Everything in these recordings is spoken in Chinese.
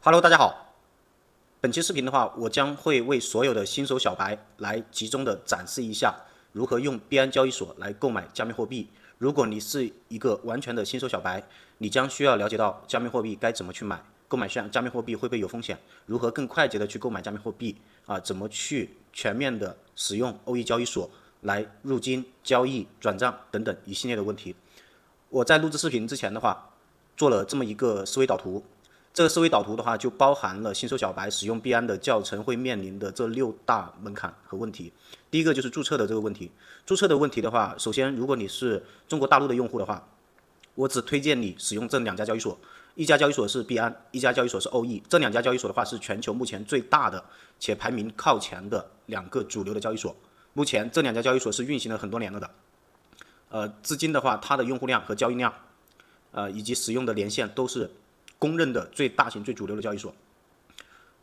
Hello，大家好。本期视频的话，我将会为所有的新手小白来集中的展示一下如何用币安交易所来购买加密货币。如果你是一个完全的新手小白，你将需要了解到加密货币该怎么去买，购买加密货币会不会有风险，如何更快捷的去购买加密货币怎么去全面的使用欧易交易所来入金、交易、转账等等一系列的问题。我在录制视频之前的话，做了这么一个思维导图。这个思维导图的话，就包含了新手小白使用币安的教程会面临的这6大门槛和问题。第一个就是注册的这个问题。注册的问题的话，首先如果你是中国大陆的用户的话，我只推荐你使用这2家交易所，一家交易所是币安，一家交易所是欧易。这2家交易所的话是全球目前最大的且排名靠前的2个主流的交易所。目前这2家交易所是运行了很多年了的，资金的话，它的用户量和交易量，以及使用的连线都是公认的最大型、最主流的交易所。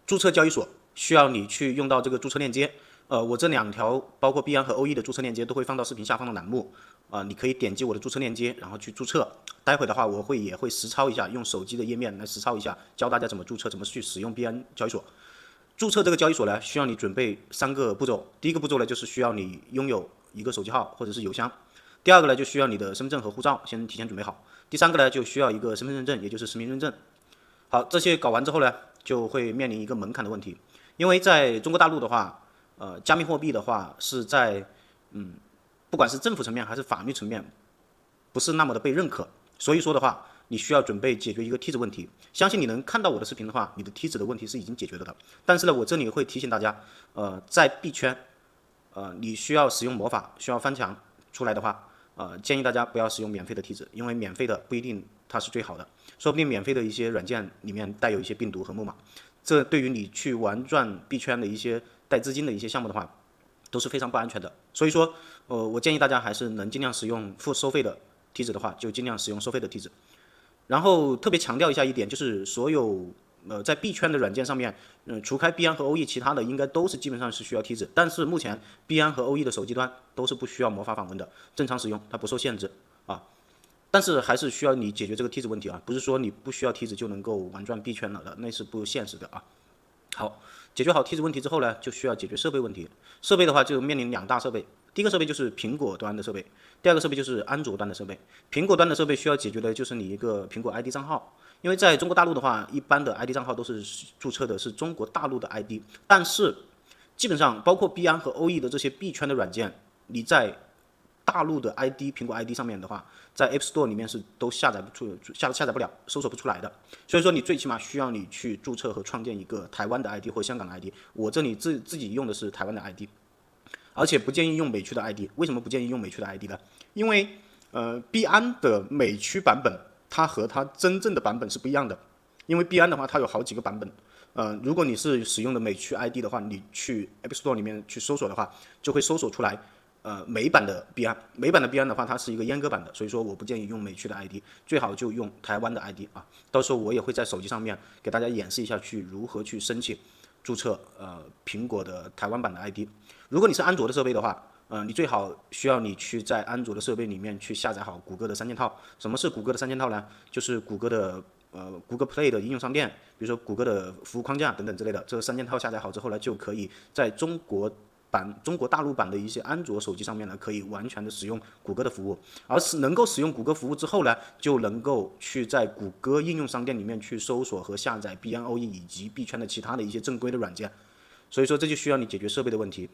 注册交易所需要你去用到这个注册链接，我这2条包括币安和欧易的注册链接都会放到视频下方的栏目，你可以点击我的注册链接，然后去注册。待会的话，我也会实操一下，用手机的页面来实操一下，教大家怎么注册，怎么去使用币安交易所。注册这个交易所呢，需要你准备3个步骤。第一个步骤呢，就是需要你拥有一个手机号或者是邮箱。第二个呢，就需要你的身份证和护照先提前准备好。第3个呢，就需要一个身份认证，也就是实名认证。好，这些搞完之后呢，就会面临一个门槛的问题，因为在中国大陆的话，加密货币的话是在不管是政府层面还是法律层面，不是那么的被认可，所以说的话，你需要准备解决一个梯子问题。相信你能看到我的视频的话，你的梯子的问题是已经解决了的。但是呢，我这里会提醒大家，在币圈，你需要使用魔法，需要翻墙出来的话，建议大家不要使用免费的梯子，因为免费的不一定它是最好的，说不定免费的一些软件里面带有一些病毒和木马，这对于你去玩转币圈的一些带资金的一些项目的话，都是非常不安全的。所以说，我建议大家还是能尽量使用付收费的梯子的话，就尽量使用收费的梯子。然后特别强调一下一点，就是所有在币圈的软件上面，除开币安和欧易，其他的应该都是基本上是需要梯子。但是目前币安和欧易的手机端都是不需要魔法访问的，正常使用，它不受限制啊。但是还是需要你解决这个梯子问题啊，不是说你不需要梯子就能够玩转币圈了的，那是不现实的啊。好，解决好梯子问题之后呢，就需要解决设备问题。设备的话就面临2大设备，第一个设备就是苹果端的设备，第二个设备就是安卓端的设备。苹果端的设备需要解决的就是你一个苹果 ID 账号，因为在中国大陆的话，一般的 ID 账号都是注册的是中国大陆的 ID，但是基本上包括币安和欧易的这些币圈的软件，你在大陆的 ID 苹果 ID 上面的话，在 App Store 里面是都下载不了，搜索不出来的。所以说你最起码需要你去注册和创建一个台湾的 ID 或香港的 ID。我这里自己用的是台湾的 ID，而且不建议用美区的 ID。为什么不建议用美区的 ID 呢？因为币安的美区版本它和它真正的版本是不一样的。因为币安的话它有好几个版本。如果你是使用的美区 ID 的话，你去 App Store 里面去搜索的话，就会搜索出来美版的币安。美版的币安的话，它是一个阉割版的，所以说我不建议用美区的 ID，最好就用台湾的 ID 啊。到时候我也会在手机上面给大家演示一下如何去申请注册苹果的台湾版的 ID。如果你是安卓的设备的话，你最好需要你去在安卓的设备里面去下载好谷歌的3件套。什么是谷歌的3件套呢？就是谷歌的Google Play 的应用商店，比如说谷歌的服务框架等等之类的，这3件套下载好之后呢，就可以在中国大陆版的一些安卓手机上面呢，可以完全的使用谷歌的服务。而是能够使用谷歌服务之后呢，就能够去在谷歌应用商店里面去搜索和下载币安、欧易以及币圈的其他的一些正规的软件。所以说这就需要你解决设备的问题。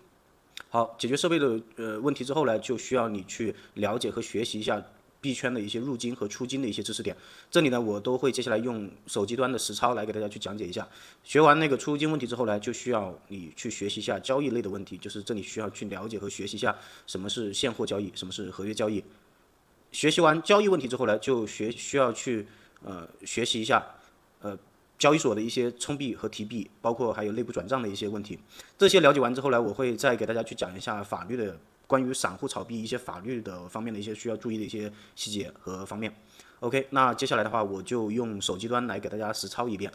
好，解决设备的问题之后呢，就需要你去了解和学习一下币圈的一些入金和出金的一些知识点。这里呢，我都会接下来用手机端的实操来给大家去讲解一下。学完那个出金问题之后呢，就需要你去学习一下交易类的问题，就是这里需要去了解和学习一下什么是现货交易，什么是合约交易。学习完交易问题之后呢，就需要去学习一下交易所的一些充币和提币，包括还有内部转账的一些问题。这些了解完之后呢，我会再给大家去讲一下法律的关于散户炒币一些法律的方面的一些需要注意的一些细节和方面。OK， 那接下来的话，我就用手机端来给大家实操一遍。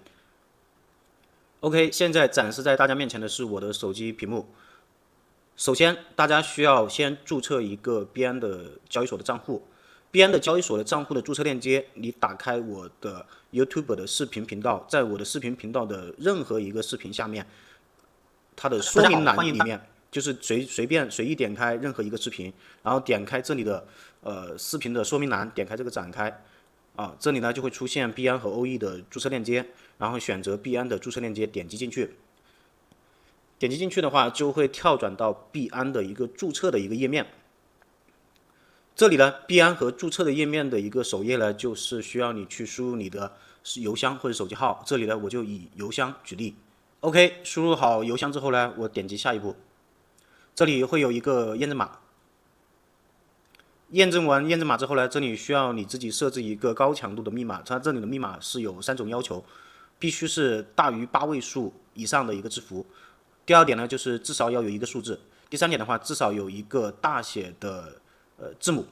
OK， 现在展示在大家面前的是我的手机屏幕。首先，大家需要先注册一个币安的交易所的账户。币安的交易所的账户的注册链接，你打开我的 YouTube 的视频频道，在我的视频频道的任何一个视频下面，它的说明栏里面，就是随便随意点开任何一个视频，然后点开这里的视频的说明栏，点开这个展开，这里呢就会出现币安和欧易的注册链接，然后选择币安的注册链接，点击进去。点击进去的话，就会跳转到币安的一个注册的一个页面。这里呢，币安和注册的页面的一个首页呢，就是需要你去输入你的邮箱或者手机号。这里呢，我就以邮箱举例。OK， 输入好邮箱之后呢，我点击下一步。这里会有一个验证码。验证完验证码之后呢，这里需要你自己设置一个高强度的密码。它这里的密码是有3种要求，必须是大于8位数以上的一个字符。第二点呢，就是至少要有一个数字。第三点的话，至少有一个大写的字母。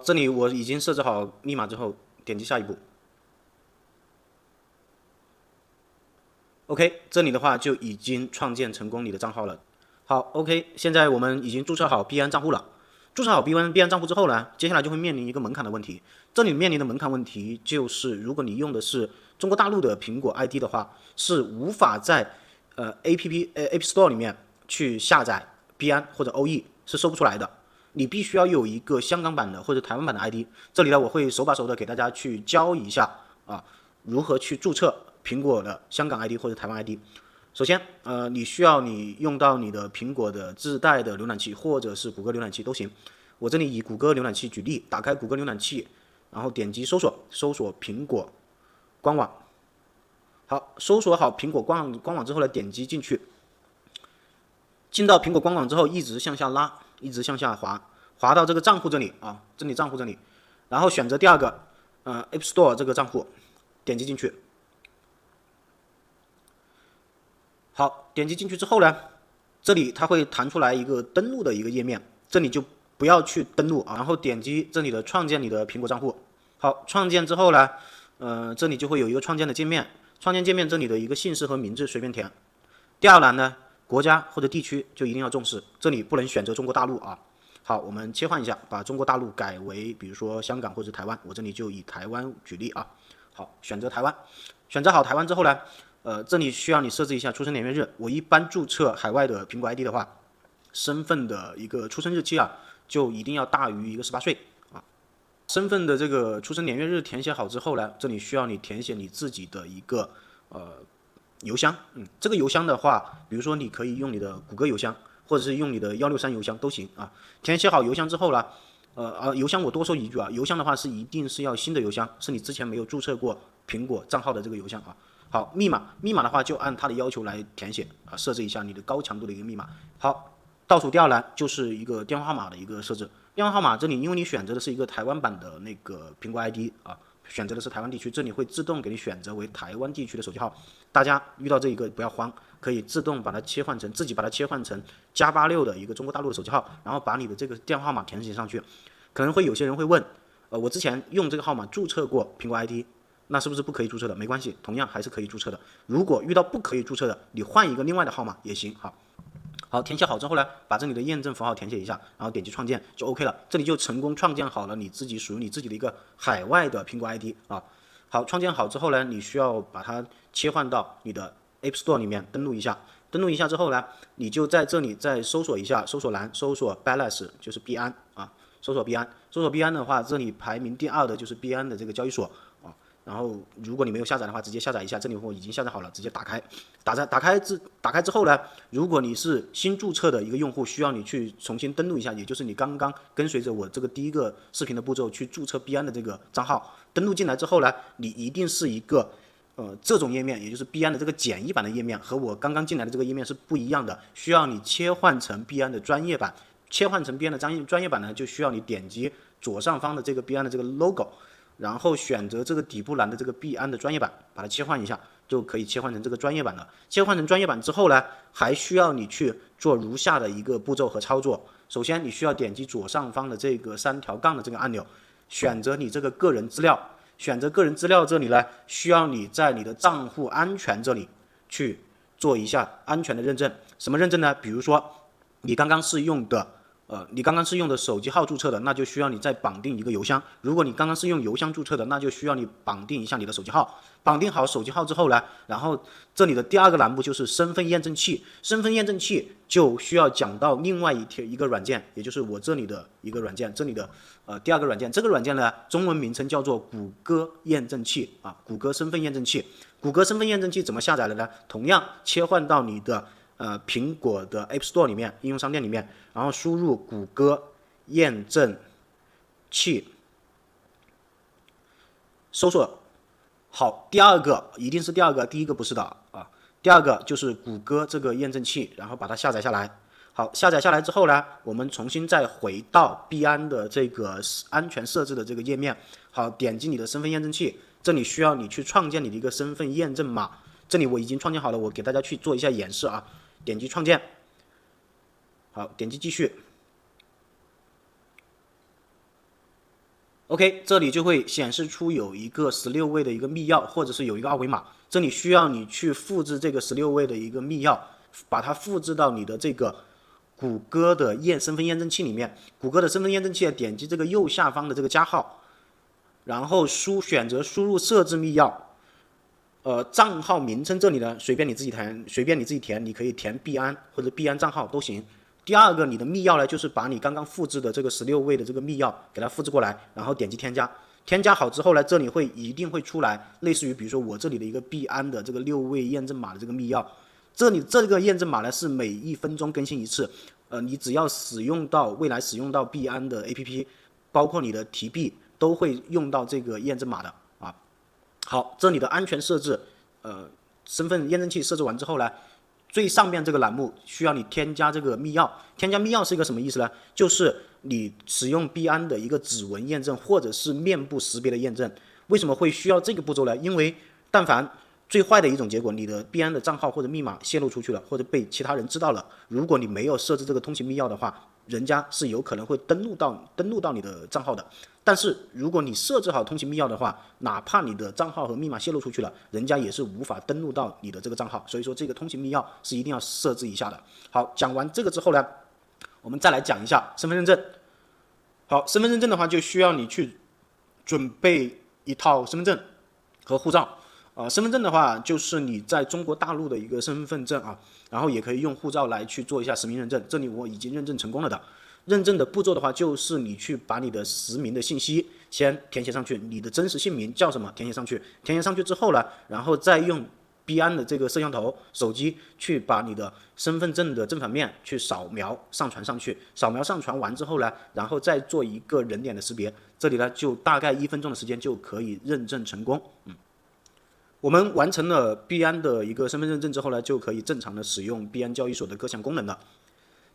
这里我已经设置好密码之后，点击下一步。OK， 这里的话就已经创建成功你的账号了。好 ，OK， 现在我们已经注册好币安账户了。注册好币安账户之后呢，接下来就会面临一个门槛的问题。这里面临的门槛问题就是，如果你用的是中国大陆的苹果 ID 的话，是无法在App Store 里面去下载币安或者欧易，是搜不出来的。你必须要有一个香港版的或者台湾版的 ID。这里呢，我会手把手的给大家去教一下如何去注册苹果的香港 ID 或者台湾 ID。首先，你需要你用到你的苹果的自带的浏览器，或者是谷歌浏览器都行。我这里以谷歌浏览器举例，打开谷歌浏览器，然后点击搜索，搜索苹果官网。好，搜索好苹果官网之后呢，点击进去。进到苹果官网之后，一直向下拉，一直向下滑，滑到这个账户这里这里账户这里，然后选择第二个App Store 这个账户，点击进去。好，点击进去之后呢，这里它会弹出来一个登录的一个页面，这里就不要去登录然后点击这里的创建你的苹果账户。好，创建之后呢，这里就会有一个创建的界面，创建界面这里的一个姓氏和名字随便填。第二栏呢，国家或者地区就一定要重视，这里不能选择中国大陆好，我们切换一下，把中国大陆改为比如说香港或者台湾，我这里就以台湾举例好，选择台湾，选择好台湾之后呢，这里需要你设置一下出生年月日。我一般注册海外的苹果 ID 的话，身份的一个出生日期就一定要大于一个18岁身份的这个出生年月日填写好之后呢，这里需要你填写你自己的一个邮箱。这个邮箱的话，比如说你可以用你的谷歌邮箱，或者是用你的163邮箱都行填写好邮箱之后呢，邮箱我多说一句邮箱的话是一定是要新的邮箱，是你之前没有注册过苹果账号的这个邮箱好，密码的话就按它的要求来填写设置一下你的高强度的一个密码。好，倒数第二栏就是一个电话号码的一个设置。电话号码这里因为你选择的是一个台湾版的那个苹果 ID 选择的是台湾地区，这里会自动给你选择为台湾地区的手机号。大家遇到这一个不要慌，可以自动把它切换成自己把它切换成+86的一个中国大陆的手机号，然后把你的这个电话号码填写上去。可能会有些人会问，我之前用这个号码注册过苹果 ID，那是不是不可以注册的？没关系，同样还是可以注册的。如果遇到不可以注册的，你换一个另外的号码也行好，填写好之后呢，把这里的验证符号填写一下，然后点击创建就 OK 了。这里就成功创建好了你自己属于你自己的一个海外的苹果 ID 好，创建好之后呢，你需要把它切换到你的 App Store 里面登录一下。登录一下之后呢，你就在这里再搜索一下，搜索栏搜索 Balance 就是币安搜索币安。搜索币安的话，这里排名第2的就是币安的这个交易所然后如果你没有下载的话，直接下载一下，这里我已经下载好了，直接打开。打开之后呢，如果你是新注册的一个用户，需要你去重新登录一下，也就是你刚刚跟随着我这个第一个视频的步骤去注册币安的这个账号。登录进来之后呢，你一定是一个这种页面，也就是币安的这个简易版的页面，和我刚刚进来的这个页面是不一样的，需要你切换成币安的专业版。切换成币安的专业版呢，就需要你点击左上方的这个币安的这个 logo。然后选择这个底部栏的这个币安的专业版，把它切换一下，就可以切换成这个专业版了。切换成专业版之后呢，还需要你去做如下的一个步骤和操作。首先，你需要点击左上方的这个3条杠的这个按钮，选择你这个个人资料。选择个人资料这里呢，需要你在你的账户安全这里去做一下安全的认证。什么认证呢？比如说，你刚刚是用的你刚刚是用的手机号注册的，那就需要你再绑定一个邮箱。如果你刚刚是用邮箱注册的，那就需要你绑定一下你的手机号。绑定好手机号之后呢，然后这里的第二个栏目就是身份验证器。身份验证器就需要讲到另外一个软件，也就是我这里的一个软件，这里的第二个软件。这个软件呢，中文名称叫做谷歌验证器啊，谷歌身份验证器。谷歌身份验证器怎么下载的呢？同样切换到你的苹果的 App Store 里面，应用商店里面，然后输入谷歌验证器，搜索好，第二个一定是第二个，第一个不是的啊。第二个就是谷歌这个验证器，然后把它下载下来。好，下载下来之后呢，我们重新再回到币安的这个安全设置的这个页面。好，点击你的身份验证器，这里需要你去创建你的一个身份验证码。这里我已经创建好了，我给大家去做一下演示啊。点击创建，好，点击继续。OK， 这里就会显示出有一个16位的一个密钥，或者是有一个二维码。这里需要你去复制这个16位的一个密钥，把它复制到你的这个谷歌的身份验证器里面。谷歌的身份验证器点击这个右下方的这个加号，然后选择输入设置密钥。账号名称这里呢，随便你自己填，你可以填币安或者币安账号都行。第二个，你的密钥呢，就是把你刚刚复制的这个16位的这个密钥给它复制过来，然后点击添加。添加好之后呢，这里一定会出来类似于比如说我这里的一个币安的这个6位验证码的这个密钥。这里这个验证码呢是每1分钟更新一次。你只要未来使用到币安的 APP， 包括你的提币都会用到这个验证码的啊。好，这里的安全设置，身份验证器设置完之后呢，最上面这个栏目需要你添加这个密钥。添加密钥是一个什么意思呢？就是你使用币安的一个指纹验证或者是面部识别的验证。为什么会需要这个步骤呢？因为但凡最坏的一种结果，你的币安的账号或者密码泄露出去了，或者被其他人知道了，如果你没有设置这个通行密钥的话，人家是有可能会登录到你的账号的。但是如果你设置好通行密钥的话，哪怕你的账号和密码泄露出去了，人家也是无法登录到你的这个账号。所以说这个通行密钥是一定要设置一下的。好，讲完这个之后呢，我们再来讲一下身份认证。好，身份认证的话就需要你去准备一套身份证和护照。身份证的话就是你在中国大陆的一个身份证啊，然后也可以用护照来去做一下实名认证。这里我已经认证成功了的。认证的步骤的话，就是你去把你的实名的信息先填写上去，你的真实姓名叫什么填写上去，填写上去之后呢，然后再用币安的这个摄像头手机去把你的身份证的正反面去扫描上传上去，扫描上传完之后呢，然后再做一个人脸的识别，这里呢就大概1分钟的时间就可以认证成功。我们完成了币安的一个身份认证之后呢，就可以正常的使用币安交易所的各项功能了。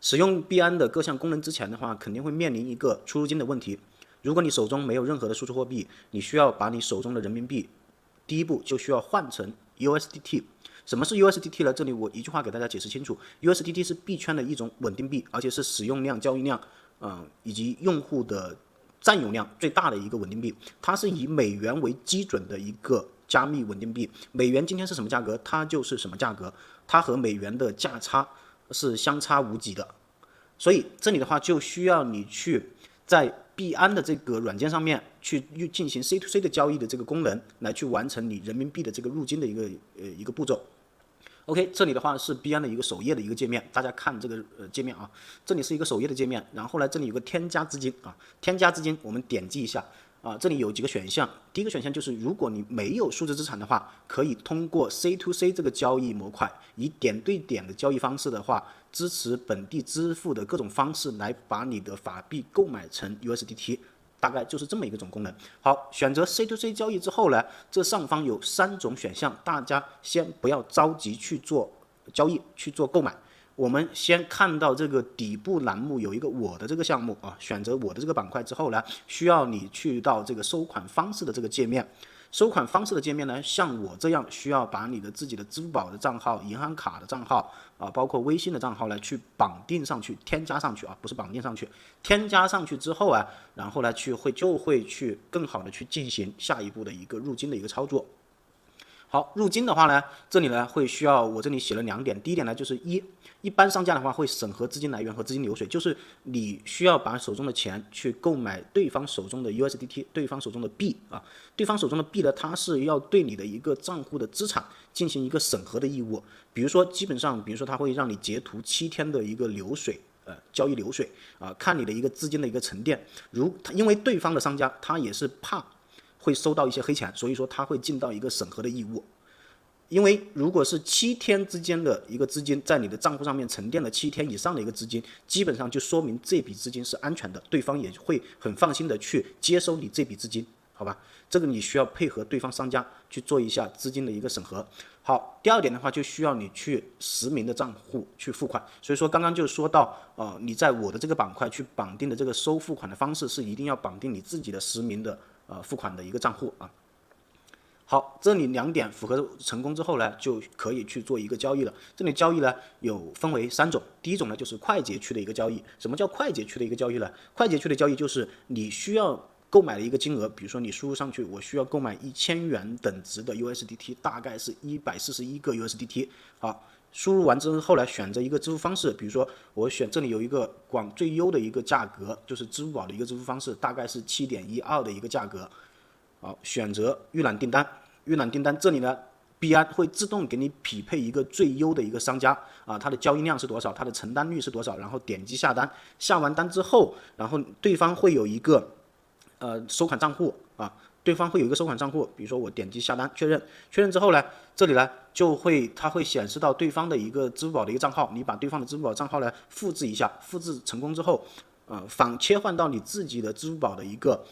使用币安的各项功能之前的话，肯定会面临一个出入金的问题。如果你手中没有任何的输出货币，你需要把你手中的人民币，第一步就需要换成 USDT。什么是 USDT 呢？这里我一句话给大家解释清楚。USDT 是币圈的一种稳定币，而且是使用量、交易量，以及用户的占有量最大的一个稳定币。它是以美元为基准的一个加密稳定币。美元今天是什么价格，它就是什么价格，它和美元的价差是相差无几的。所以这里的话就需要你去在币安的这个软件上面去进行 C to C 的交易的这个功能，来去完成你人民币的这个入金的一个步骤。OK， 这里的话是币安的一个首页的一个界面，大家看这个界面啊，这里是一个首页的界面，然后呢这里有个添加资金啊，添加资金我们点击一下啊，这里有几个选项，第一个选项就是如果你没有数字资产的话，可以通过 C to C 这个交易模块，以点对点的交易方式的话，支持本地支付的各种方式来把你的法币购买成 USDT。大概就是这么一个种功能。好，选择 C to C 交易之后呢，这上方有3种选项，大家先不要着急去做交易，去做购买。我们先看到这个底部栏目有一个我的这个项目啊，选择我的这个板块之后呢，需要你去到这个收款方式的这个界面。收款方式的界面呢，像我这样需要把你的自己的支付宝的账号、银行卡的账号啊，包括微信的账号呢，去绑定上去、添加上去啊，不是绑定上去，添加上去之后啊，然后呢就会去更好的去进行下一步的一个入金的一个操作。好，入金的话呢，这里呢会需要我这里写了2点，第一点呢就是一般商家的话会审核资金来源和资金流水，就是你需要把手中的钱去购买对方手中的 USDT， 对方手中的币啊，对方手中的币呢，它是要对你的一个账户的资产进行一个审核的义务，比如说它会让你截图7天的一个流水。交易流水啊，看你的一个资金的一个沉淀。因为对方的商家他也是怕会收到一些黑钱，所以说他会尽到一个审核的义务。因为如果是7天之间的一个资金在你的账户上面沉淀了7天以上的一个资金，基本上就说明这笔资金是安全的，对方也会很放心的去接收你这笔资金，好吧？这个你需要配合对方商家去做一下资金的一个审核。好，第二点的话就需要你去实名的账户去付款，所以说刚刚就说到，你在我的这个板块去绑定的这个收付款的方式是一定要绑定你自己的实名的付款的一个账户啊。好，这里2点符合成功之后呢，就可以去做一个交易了。这里交易呢有分为3种，第一种呢就是快捷区的一个交易。什么叫快捷区的一个交易呢？快捷区的交易就是你需要购买的一个金额，比如说你输入上去，我需要购买1000元等值的 USDT， 大概是141个 USDT。好，输入完之后呢，选择一个支付方式，比如说我选这里有一个最优的一个价格，就是支付宝的一个支付方式，大概是7.12的一个价格。好，选择预览订单，预览订单这里呢，币安会自动给你匹配一个最优的一个商家啊，它的交易量是多少，它的承担率是多少，然后点击下单，下完单之后，然后对方会有一个收款账户啊，对方会有一个收款账户，比如说我点击下单确认，确认之后呢，这里呢它会显示到对方的一个支付宝的一个账号，你把对方的支付宝账号呢复制一下，复制成功之后。切换到你自己的支付宝的一个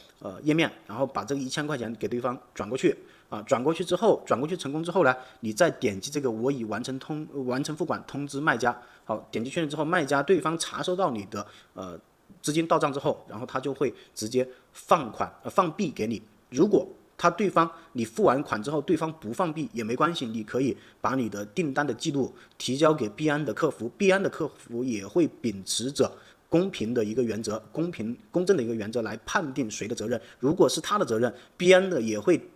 页面，然后把这个1000块钱给对方转过去啊，转过去成功之后呢，你再点击这个我已完成付款通知卖家，好，点击确认之后，卖家对方查收到你的资金到账之后，然后他就会直接放币给你。如果对方你付完款之后，对方不放币也没关系，你可以把你的订单的记录提交给币安的客服，币安的客服也会秉持着公平的一个原则，公正的一个原则来判定谁的责任。如果是他的责任，币安的也会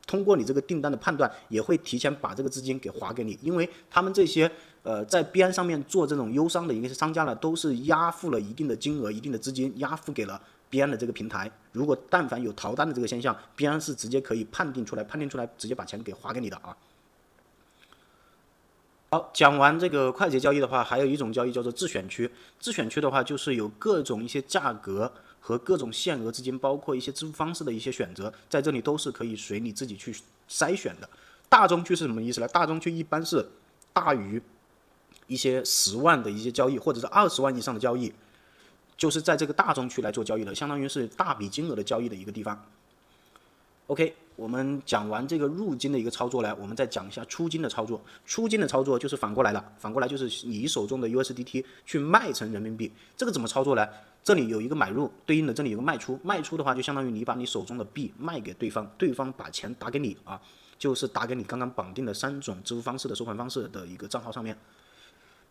通过你这个订单的判断，也会提前把这个资金给划给你，因为他们这些在币安上面做这种忧商的一个商家呢，都是押付了一定的金额、一定的资金，押付给了币安的这个平台。如果但凡有逃单的这个现象，币安是直接可以判定出来，直接把钱给划给你的啊。好，讲完这个快捷交易的话，还有一种交易叫做自选区。自选区的话，就是有各种一些价格和各种限额资金，包括一些支付方式的一些选择，在这里都是可以随你自己去筛选的。大宗区是什么意思呢？大宗区一般是大于一些10万的一些交易，或者是20万以上的交易，就是在这个大宗区来做交易的，相当于是大笔金额的交易的一个地方。OK， 我们讲完这个入金的一个操作呢，我们再讲一下出金的操作。出金的操作就是反过来了，反过来就是你手中的 USDT 去卖成人民币，这个怎么操作呢？这里有一个买入，对应的这里有个卖出。卖出的话，就相当于你把你手中的币卖给对方，对方把钱打给你啊，就是打给你刚刚绑定的3种支付方式的收款方式的一个账号上面。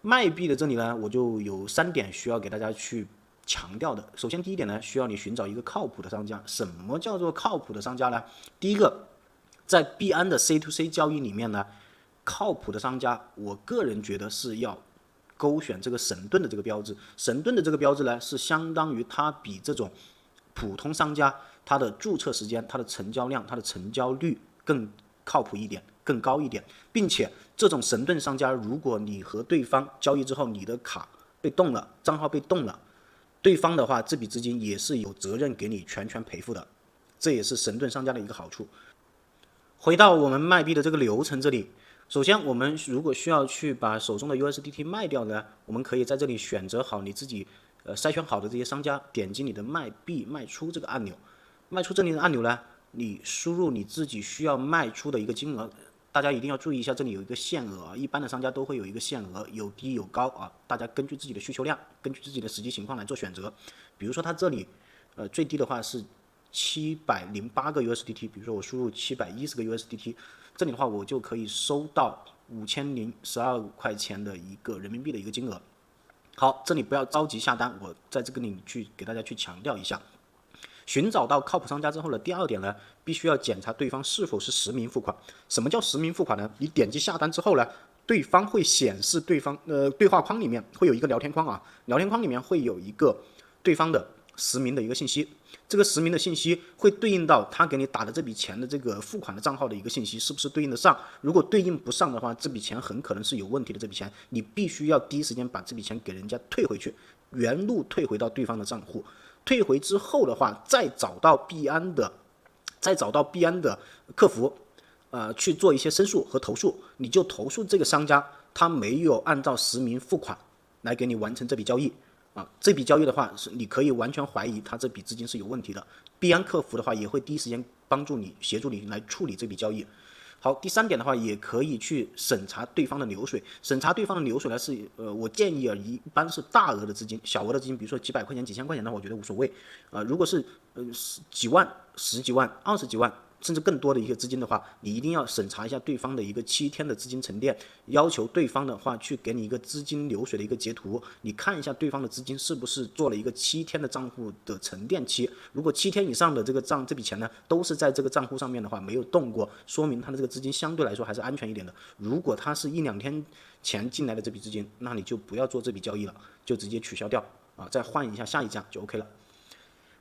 卖币的这里呢，我就有3点需要给大家去强调的。首先第一点呢，需要你寻找一个靠谱的商家。什么叫做靠谱的商家呢？第一个，在币安的 C2C 交易里面呢，靠谱的商家，我个人觉得是要勾选这个神盾的这个标志。神盾的这个标志呢，是相当于它比这种普通商家它的注册时间、它的成交量、它的成交率更靠谱一点，更高一点，并且这种神盾商家，如果你和对方交易之后，你的卡被冻了，账号被冻了，对方的话，这笔资金也是有责任给你全赔付的，这也是神盾商家的一个好处。回到我们卖币的这个流程这里，首先我们如果需要去把手中的 USDT 卖掉呢，我们可以在这里选择好你自己筛选好的这些商家，点击你的卖币卖出这个按钮，卖出这里的按钮呢，你输入你自己需要卖出的一个金额。大家一定要注意一下，这里有一个限额啊，一般的商家都会有一个限额，有低有高啊，大家根据自己的需求量，根据自己的实际情况来做选择。比如说它这里，最低的话是708个 USDT， 比如说我输入710个 USDT， 这里的话我就可以收到5012块钱的一个人民币的一个金额。好，这里不要着急下单，我在这个里给大家去强调一下。寻找到靠谱商家之后呢，第二点呢，必须要检查对方是否是实名付款。什么叫实名付款呢？你点击下单之后呢，对方会显示对方对话框里面会有一个聊天框啊，聊天框里面会有一个对方的实名的一个信息，这个实名的信息会对应到他给你打的这笔钱的这个付款的账号的一个信息，是不是对应得上？如果对应不上的话，这笔钱很可能是有问题的。这笔钱你必须要第一时间把这笔钱给人家退回去，原路退回到对方的账户。退回之后的话，再找到币安的客服，去做一些申诉和投诉，你就投诉这个商家他没有按照实名付款来给你完成这笔交易。这笔交易的话，是你可以完全怀疑他这笔资金是有问题的。币安客服的话也会第一时间帮助你、协助你来处理这笔交易。好，第三点的话，也可以去审查对方的流水。审查对方的流水呢，是我建议一般是大额的资金，小额的资金，比如说几百块钱、几千块钱的话，我觉得无所谓。如果是几万、十几万、20几万。甚至更多的一个资金的话，你一定要审查一下对方的一个7天的资金沉淀，要求对方的话去给你一个资金流水的一个截图，你看一下对方的资金是不是做了一个7天的账户的沉淀期。如果7天以上的这笔钱呢，都是在这个账户上面的话没有动过，说明他的这个资金相对来说还是安全一点的。如果他是1-2天前进来的这笔资金，那你就不要做这笔交易了，就直接取消掉再换一下下一家就 OK 了。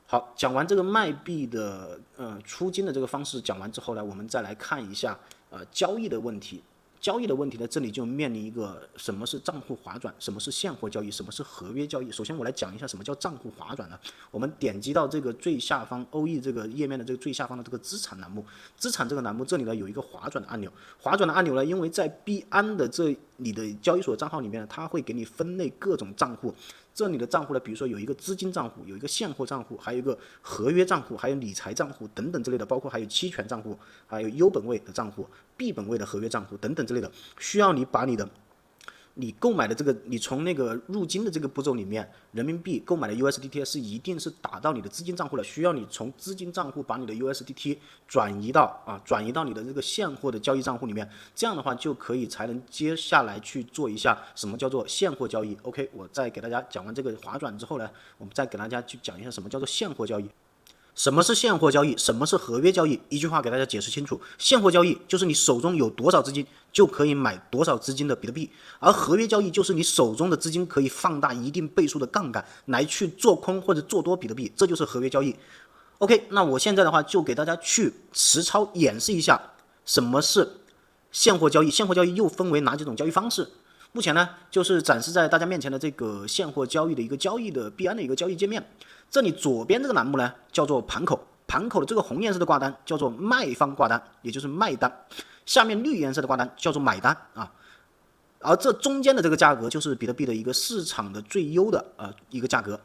好，讲完这个卖币的出金的这个方式讲完之后呢，我们再来看一下交易的问题。交易的问题呢，这里就面临一个什么是账户划转，什么是现货交易，什么是合约交易。首先我来讲一下什么叫账户划转呢？我们点击到这个最下方欧易这个页面的这个最下方的这个资产栏目，资产这个栏目这里呢有一个划转的按钮。划转的按钮呢，因为在币安的这里的交易所账号里面呢，它会给你分类各种账户。这里的账户呢，比如说有一个资金账户，有一个现货账户，还有一个合约账户，还有理财账户等等之类的，包括还有期权账户，还有优本位的账户、币本位的合约账户等等之类的，需要你把你购买的这个，你从那个入金的这个步骤里面，人民币购买的 USDT 是一定是打到你的资金账户的，需要你从资金账户把你的 USDT 转移到你的这个现货的交易账户里面，这样的话就可以才能接下来去做一下什么叫做现货交易。OK， 我再给大家讲完这个划转之后呢，我们再给大家去讲一下什么叫做现货交易。什么是现货交易？什么是合约交易？一句话给大家解释清楚：现货交易就是你手中有多少资金就可以买多少资金的比特币，而合约交易就是你手中的资金可以放大一定倍数的杠杆来去做空或者做多比特币，这就是合约交易。OK， 那我现在的话就给大家去实操演示一下什么是现货交易。现货交易又分为哪几种交易方式？目前呢，就是展示在大家面前的这个现货交易的一个交易的币安的一个交易界面。这里左边这个栏目呢叫做盘口，盘口的这个红颜色的挂单叫做卖方挂单，也就是卖单。下面绿颜色的挂单叫做买单而这中间的这个价格就是比特币的一个市场的最优的一个价格。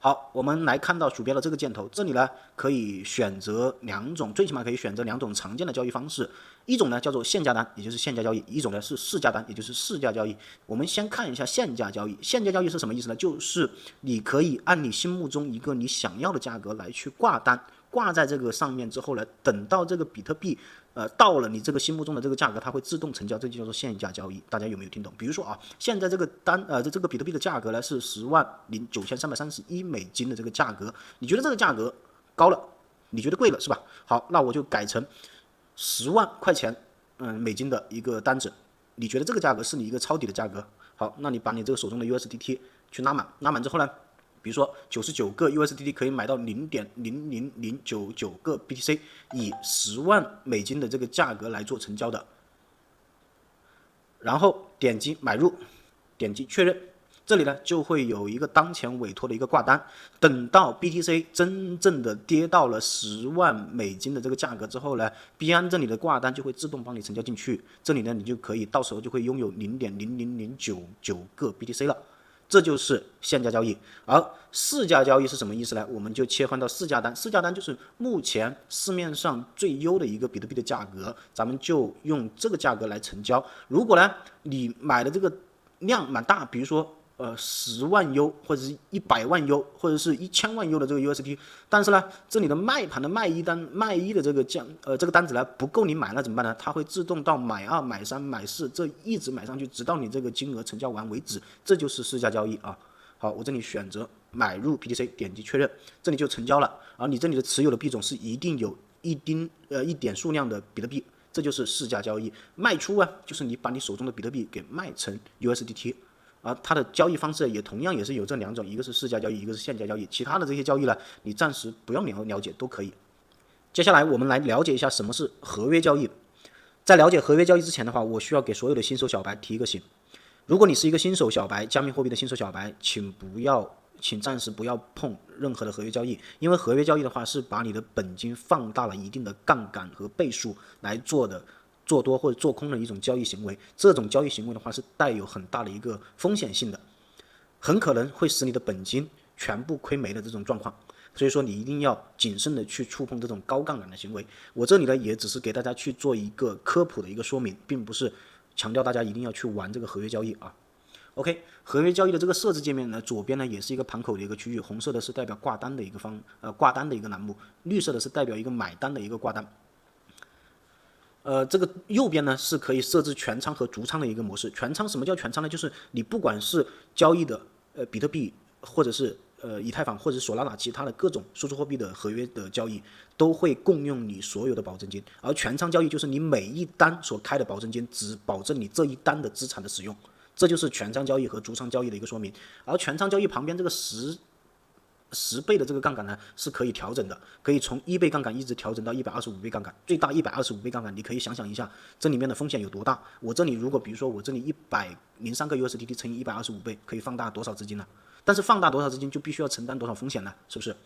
好，我们来看到鼠标的这个箭头，这里呢可以选择2种，最起码可以选择2种常见的交易方式。一种呢叫做限价单，也就是限价交易；一种呢是市价单，也就是市价交易。我们先看一下限价交易。限价交易是什么意思呢？就是你可以按你心目中一个你想要的价格来去挂单，挂在这个上面之后呢，等到这个比特币到了你这个心目中的这个价格，它会自动成交，这就叫做限价交易。大家有没有听懂？比如说现在这个这个比特币的价格呢是10.9331美金的这个价格，你觉得这个价格高了，你觉得贵了是吧？好，那我就改成10万块钱美金的一个单子，你觉得这个价格是你一个抄底的价格？好，那你把你这个手中的 USDT 去拉满，拉满之后呢，比如说99个 USDT 可以买到0.00099个 BTC， 以10万美金的这个价格来做成交的。然后点击买入，点击确认，这里呢就会有一个当前委托的一个挂单。等到 BTC 真正的跌到了10万美金的这个价格之后呢，币安这里的挂单就会自动帮你成交进去，这里呢你就可以到时候就会拥有0.00099个 BTC 了。这就是限价交易。而市价交易是什么意思呢？我们就切换到市价单。市价单就是目前市面上最优的一个比特币的价格，咱们就用这个价格来成交。如果呢你买的这个量蛮大，比如说10万 U 或者是100万 U 或者是1000万 U 的这个 USDT， 但是呢这里的卖盘的卖一的这个这个单子呢不够你买，那怎么办呢？它会自动到买2、买3、买4，这一直买上去，直到你这个金额成交完为止，这就是市价交易好，我这里选择买入 BTC， 点击确认，这里就成交了。而你这里的持有的币种是一定有一点数量的比特币，这就是市价交易。卖出啊，就是你把你手中的比特币给卖成 USDT。而它的交易方式也同样也是有这两种，一个是市价交易，一个是限价交易。其他的这些交易呢，你暂时不用了解都可以。接下来我们来了解一下什么是合约交易。在了解合约交易之前的话，我需要给所有的新手小白提一个醒：如果你是一个新手小白，加密货币的新手小白，请暂时不要碰任何的合约交易，因为合约交易的话是把你的本金放大了一定的杠杆和倍数来做的。做多或者做空的一种交易行为，这种交易行为的话是带有很大的一个风险性的，很可能会使你的本金全部亏没的这种状况。所以说你一定要谨慎的去触碰这种高杠杆的行为。我这里呢也只是给大家去做一个科普的一个说明，并不是强调大家一定要去玩这个合约交易啊。OK， 合约交易的这个设置界面呢，左边呢也是一个盘口的一个区域，红色的是代表挂单的一个挂单的一个栏目，绿色的是代表一个买单的一个挂单。这个右边呢是可以设置全仓和逐仓的一个模式。全仓什么叫全仓呢？就是你不管是交易的比特币，或者是以太坊，或者是索拉纳其他的各种数字货币的合约的交易，都会共用你所有的保证金。而全仓交易就是你每一单所开的保证金只保证你这一单的资产的使用，这就是全仓交易和逐仓交易的一个说明。而全仓交易旁边这个10倍的这个杠杆呢是可以调整的，可以从1倍杠杆一直调整到125倍杠杆，最大125倍杠杆。你可以想想一下这里面的风险有多大。我这里如果比如说我这里103个 USDT 乘以125倍，可以放大多少资金呢？但是放大多少资金就必须要承担多少风险呢？是不是？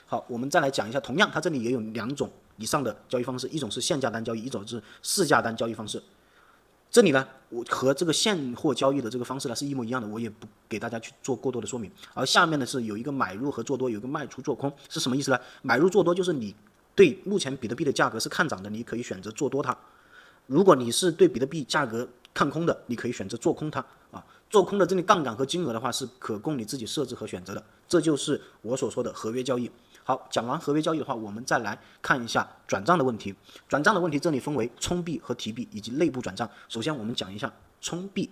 好，我们再来讲一下，同样它这里也有2种以上的交易方式，一种是限价单交易，一种是市价单交易方式。这里呢，我和这个现货交易的这个方式呢是一模一样的，我也不给大家去做过多的说明。而下面呢是有一个买入和做多，有一个卖出做空，是什么意思呢？买入做多就是你对目前比特币的价格是看涨的，你可以选择做多它；如果你是对比特币价格看空的，你可以选择做空它啊。做空的这里杠杆和金额的话是可供你自己设置和选择的，这就是我所说的合约交易。好，讲完合约交易的话，我们再来看一下转账的问题。转账的问题这里分为充币和提币以及内部转账。首先我们讲一下充币。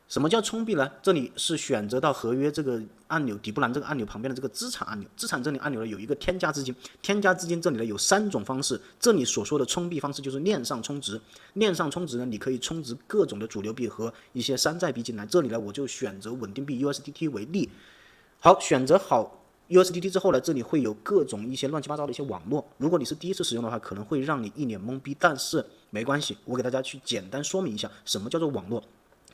什么叫充币呢？这里是选择到合约这个按钮底部栏这个按钮旁边的这个资产按钮，资产这里按钮呢有一个添加资金，添加资金这里呢有3种方式。这里所说的充币方式就是链上充值，链上充值呢你可以充值各种的主流币和一些山寨币进来。这里呢我就选择稳定币 USDT 为例。好，选择好USDT 之后呢，这里会有各种一些乱七八糟的一些网络，如果你是第一次使用的话，可能会让你一脸懵逼，但是没关系，我给大家去简单说明一下什么叫做网络。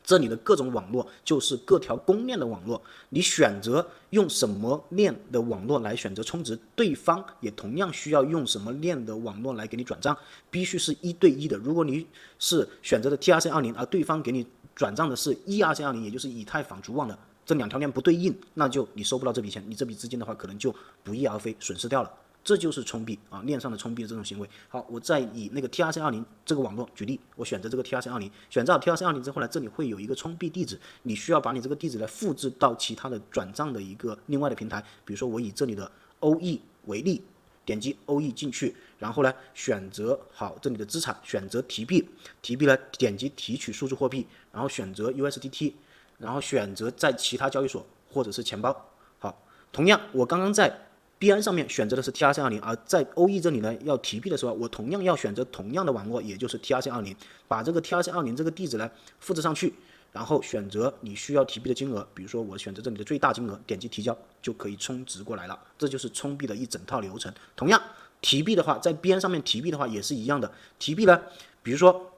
这里的各种网络就是各条公链的网络，你选择用什么链的网络来选择充值，对方也同样需要用什么链的网络来给你转账，必须是1对1的。如果你是选择的 TRC20，而对方给你转账的是 ERC20，也就是以太坊主网的，这2条链不对应，那就你收不到这笔钱，你这笔资金的话可能就不翼而飞，损失掉了。这就是充币啊，链上的充币的这种行为。好，我再以那个 TRC20 这个网络举例，我选择这个 TRC20，选择好 TRC20 之后呢，这里会有一个充币地址，你需要把你这个地址来复制到其他的转账的一个另外的平台，比如说我以这里的 OE 为例，点击 OE 进去，然后呢选择好这里的资产，选择提币，提币呢点击提取数字货币，然后选择 USDT， 然后选择在其他交易所或者是钱包。好，同样我刚刚在币安上面选择的是 TRC20， 而在 OE 这里呢，要提币的时候，我同样要选择同样的网络，也就是 TRC20， 把这个 TRC20 这个地址呢复制上去，然后选择你需要提币的金额，比如说我选择这里的最大金额，点击提交就可以充值过来了。这就是充币的一整套流程。同样，提币的话，在币安上面提币的话也是一样的。提币呢，比如说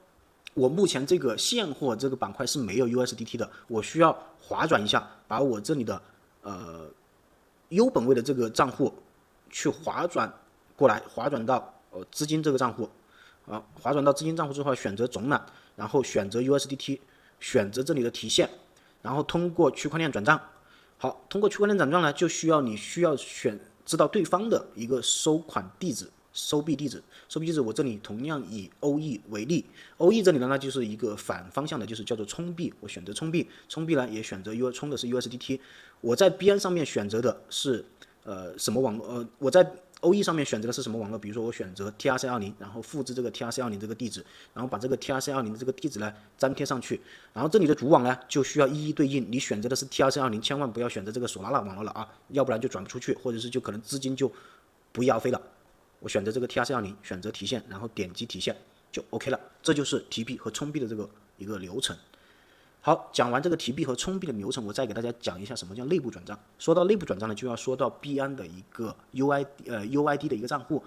我目前这个现货这个板块是没有 USDT 的，我需要划转一下，把我这里的优本位的这个账户去划转过来，划转到资金这个账户啊，划转到资金账户之后选择总揽，然后选择 USDT， 选择这里的提现，然后通过区块链转账。好，通过区块链转账呢，就需要知道对方的一个收款地址、收币地址。收币地址我这里同样以 OE 为例 ，OE 这里呢就是一个反方向的，就是叫做充币。我选择充币，充币呢也选择充的是 USDT。我在币安上面选择的是什么网络？我在 OE 上面选择的是什么网络？比如说我选择 TRC20，然后复制这个 TRC20这个地址，然后把这个 TRC20的这个地址呢粘贴上去，然后这里的主网呢就需要一一对应。你选择的是 TRC20，千万不要选择这个索拉纳网络了啊，要不然就转不出去，或者是就可能资金就不翼而飞了。我选择这个 TRC20，选择提现，然后点击提现就 OK 了，这就是提币和充币的这个一个流程。好，讲完这个提币和充币的流程，我再给大家讲一下什么叫内部转账。说到内部转账呢，就要说到币安的一个 UID 的一个账户。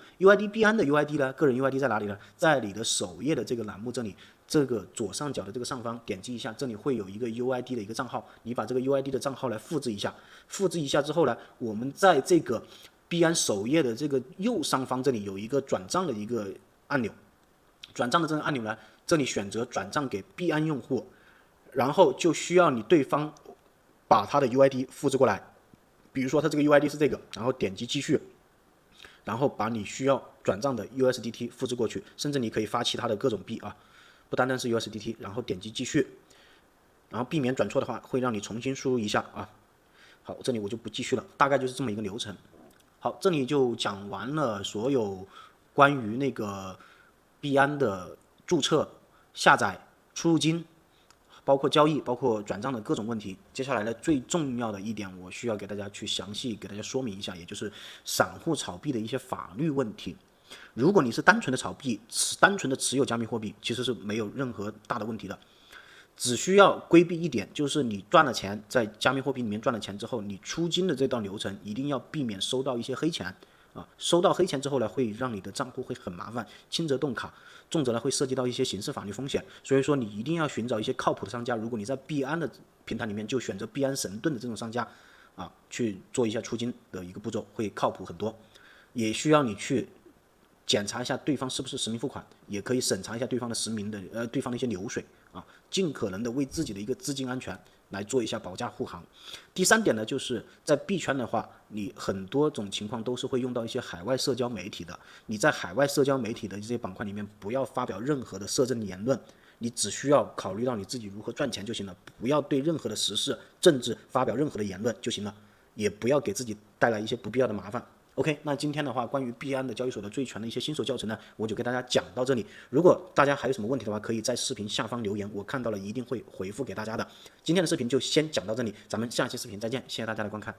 币安的 UID 呢，个人 UID 在哪里呢？在你的首页的这个栏目这里，这个左上角的这个上方点击一下，这里会有一个 UID 的一个账号，你把这个 UID 的账号来复制一下。复制一下之后呢，我们在这个币安首页的这个右上方这里有一个转账的一个按钮，转账的这个按钮呢，这里选择转账给币安用户。然后就需要你对方把他的 UID 复制过来，比如说他这个 UID 是这个，然后点击继续，然后把你需要转账的 USDT 复制过去，甚至你可以发其他的各种币啊，不单单是 USDT， 然后点击继续，然后避免转错的话会让你重新输入一下啊。好，这里我就不继续了，大概就是这么一个流程。好，这里就讲完了所有关于那个币安的注册、下载、出入金，包括交易、包括转账的各种问题。接下来呢，最重要的一点，我需要给大家去详细给大家说明一下，也就是散户炒币的一些法律问题。如果你是单纯的炒币，单纯的持有加密货币，其实是没有任何大的问题的。只需要规避一点，就是你赚了钱，在加密货币里面赚了钱之后，你出金的这道流程一定要避免收到一些黑钱啊！收到黑钱之后呢，会让你的账户会很麻烦，轻则冻卡，重则呢会涉及到一些刑事法律风险。所以说你一定要寻找一些靠谱的商家。如果你在币安的平台里面，就选择币安神盾的这种商家啊，去做一下出金的一个步骤，会靠谱很多。也需要你去检查一下对方是不是实名付款，也可以审查一下对方的对方的一些流水啊，尽可能的为自己的一个资金安全来做一下保驾护航。第三点呢，就是在币圈的话，你很多种情况都是会用到一些海外社交媒体的。你在海外社交媒体的这些板块里面，不要发表任何的涉政言论，你只需要考虑到你自己如何赚钱就行了，不要对任何的时事、政治发表任何的言论就行了，也不要给自己带来一些不必要的麻烦。OK， 那今天的话，关于币安的交易所的最全的一些新手教程呢，我就给大家讲到这里。如果大家还有什么问题的话，可以在视频下方留言，我看到了一定会回复给大家的。今天的视频就先讲到这里，咱们下期视频再见，谢谢大家的观看。